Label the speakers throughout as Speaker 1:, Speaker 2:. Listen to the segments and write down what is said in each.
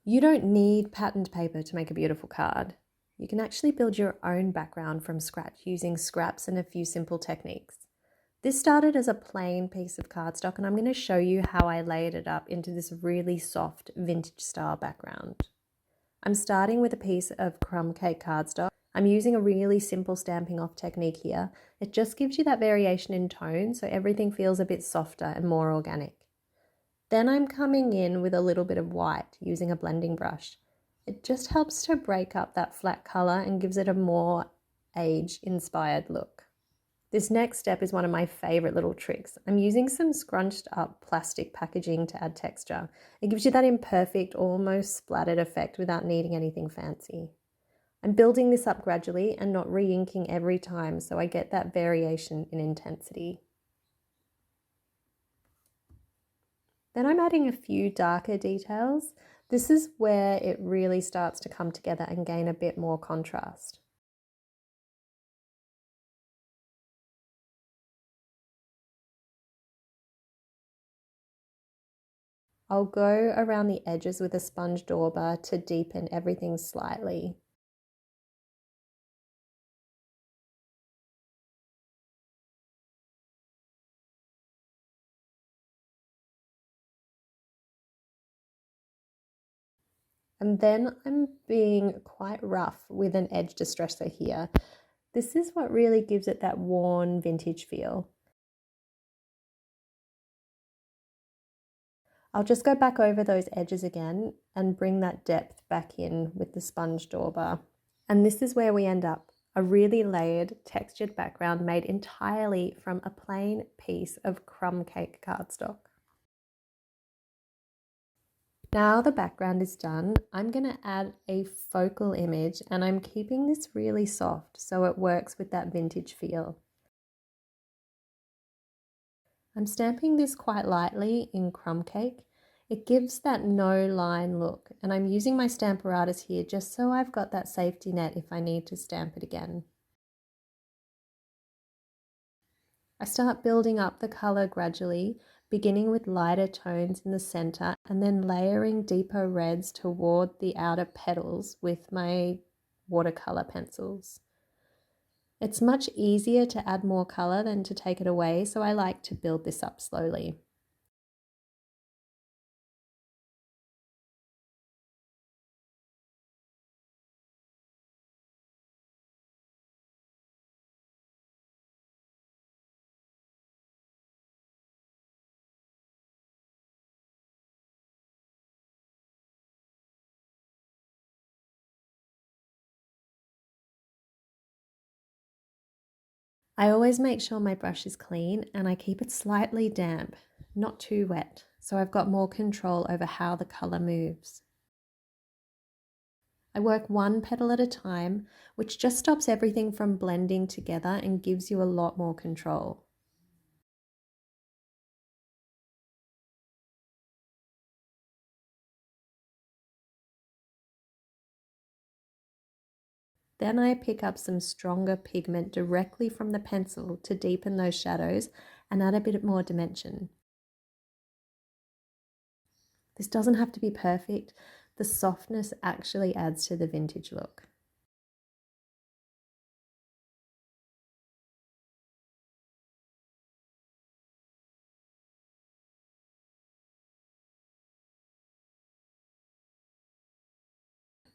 Speaker 1: You don't need patterned paper to make a beautiful card. You can actually build your own background from scratch using scraps and a few simple techniques. This started as a plain piece of cardstock, and I'm going to show you how I layered it up into this really soft vintage style background. I'm starting with a piece of crumb cake cardstock. I'm using a really simple stamping off technique here. It just gives you that variation in tone so everything feels a bit softer and more organic. Then I'm coming in with a little bit of white using a blending brush. It just helps to break up that flat color and gives it a more age-inspired look. This next step is one of my favorite little tricks. I'm using some scrunched up plastic packaging to add texture. It gives you that imperfect, almost splattered effect without needing anything fancy. I'm building this up gradually and not re-inking every time, so I get that variation in intensity. Then I'm adding a few darker details. This is where it really starts to come together and gain a bit more contrast. I'll go around the edges with a sponge dauber to deepen everything slightly. And then I'm being quite rough with an edge distressor here. This is what really gives it that worn vintage feel. I'll just go back over those edges again and bring that depth back in with the sponge dauber. And this is where we end up, a really layered, textured background made entirely from a plain piece of crumb cake cardstock. Now the background is done, I'm going to add a focal image, and I'm keeping this really soft so it works with that vintage feel. I'm stamping this quite lightly in crumb cake. It gives that no line look, and I'm using my Stamparatus here just so I've got that safety net if I need to stamp it again. I start building up the colour gradually, beginning with lighter tones in the centre and then layering deeper reds toward the outer petals with my watercolour pencils. It's much easier to add more colour than to take it away, so I like to build this up slowly. I always make sure my brush is clean and I keep it slightly damp, not too wet, so I've got more control over how the colour moves. I work one petal at a time, which just stops everything from blending together and gives you a lot more control. Then I pick up some stronger pigment directly from the pencil to deepen those shadows and add a bit more dimension. This doesn't have to be perfect. The softness actually adds to the vintage look.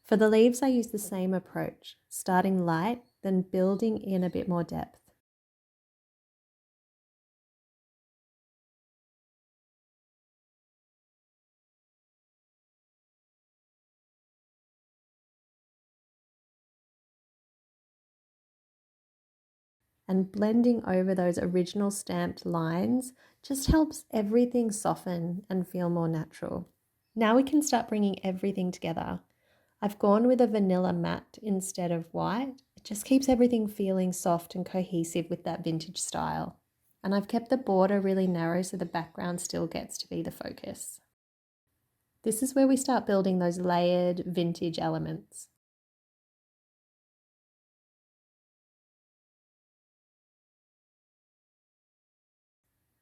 Speaker 1: For the leaves, I use the same approach, starting light, then building in a bit more depth. And blending over those original stamped lines just helps everything soften and feel more natural. Now we can start bringing everything together. I've gone with a vanilla matte instead of white. It just keeps everything feeling soft and cohesive with that vintage style. And I've kept the border really narrow so the background still gets to be the focus. This is where we start building those layered vintage elements.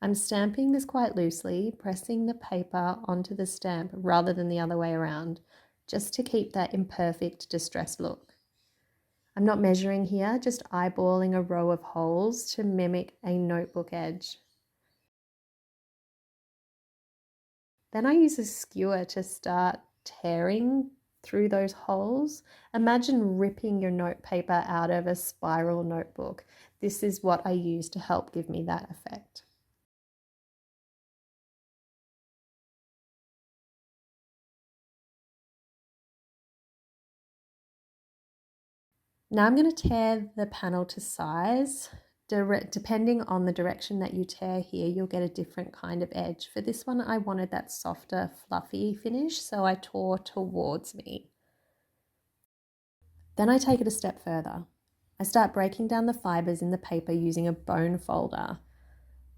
Speaker 1: I'm stamping this quite loosely, pressing the paper onto the stamp rather than the other way around. just to keep that imperfect, distressed look. I'm not measuring here, just eyeballing a row of holes to mimic a notebook edge. Then I use a skewer to start tearing through those holes. Imagine ripping your notepaper out of a spiral notebook. This is what I use to help give me that effect. Now I'm going to tear the panel to size. Depending on the direction that you tear here, you'll get a different kind of edge. For this one, I wanted that softer, fluffy finish, so I tore towards me. Then I take it a step further. I start breaking down the fibers in the paper using a bone folder.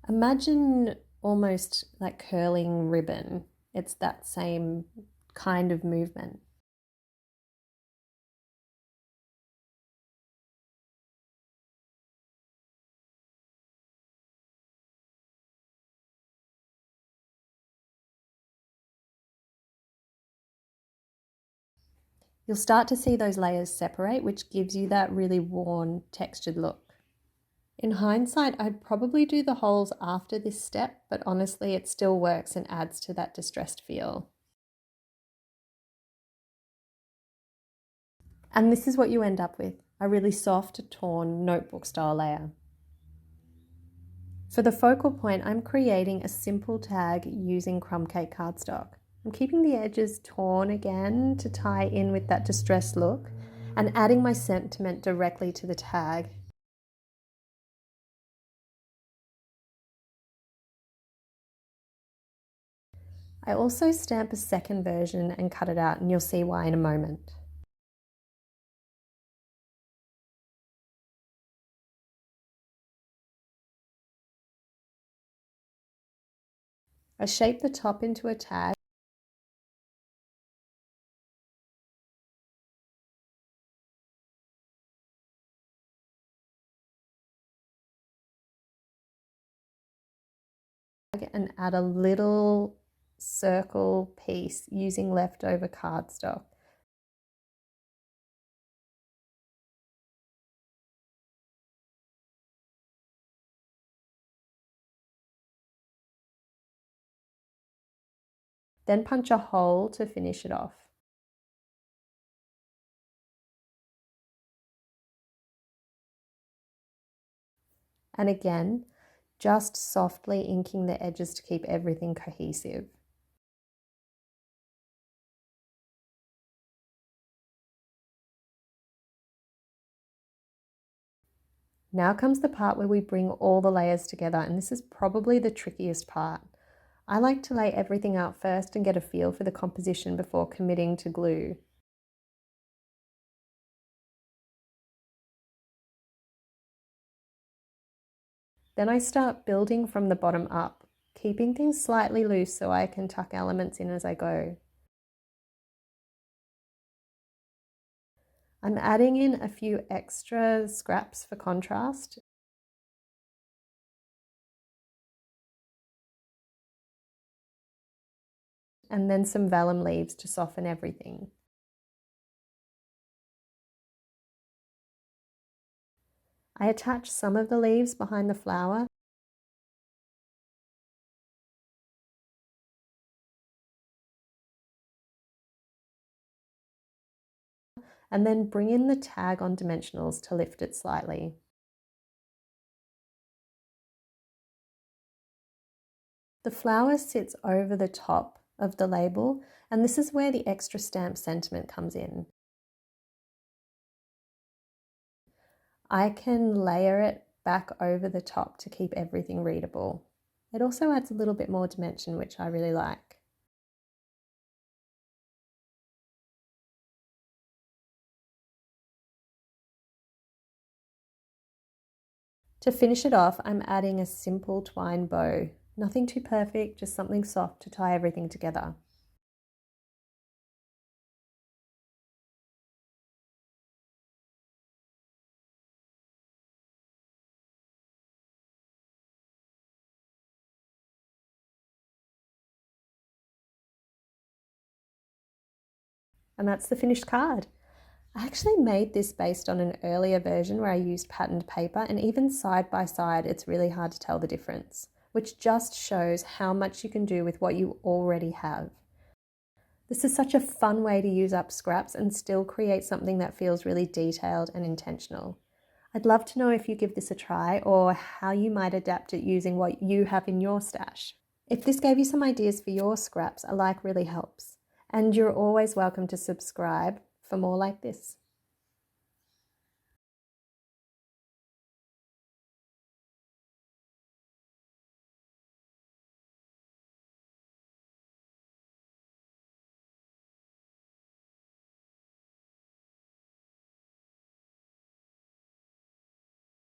Speaker 1: Imagine almost like curling ribbon. It's that same kind of movement. You'll start to see those layers separate, which gives you that really worn, textured look. In hindsight, I'd probably do the holes after this step, but honestly, it still works and adds to that distressed feel. And this is what you end up with, a really soft, torn notebook style layer. For the focal point, I'm creating a simple tag using crumb cake cardstock. I'm keeping the edges torn again to tie in with that distressed look and adding my sentiment directly to the tag. I also stamp a second version and cut it out, and you'll see why in a moment. I shape the top into a tag and add a little circle piece using leftover cardstock. Then punch a hole to finish it off. And again, just softly inking the edges to keep everything cohesive. Now comes the part where we bring all the layers together, and this is probably the trickiest part. I like to lay everything out first and get a feel for the composition before committing to glue. Then I start building from the bottom up, keeping things slightly loose so I can tuck elements in as I go. I'm adding in a few extra scraps for contrast. And then some vellum leaves to soften everything. I attach some of the leaves behind the flower. And then bring in the tag on dimensionals to lift it slightly. The flower sits over the top of the label, and this is where the extra stamp sentiment comes in. I can layer it back over the top to keep everything readable. It also adds a little bit more dimension, which I really like. To finish it off, I'm adding a simple twine bow. Nothing too perfect, just something soft to tie everything together. And that's the finished card. I actually made this based on an earlier version where I used patterned paper, and even side by side, it's really hard to tell the difference, which just shows how much you can do with what you already have. This is such a fun way to use up scraps and still create something that feels really detailed and intentional. I'd love to know if you give this a try or how you might adapt it using what you have in your stash. If this gave you some ideas for your scraps, a like really helps. And you're always welcome to subscribe for more like this.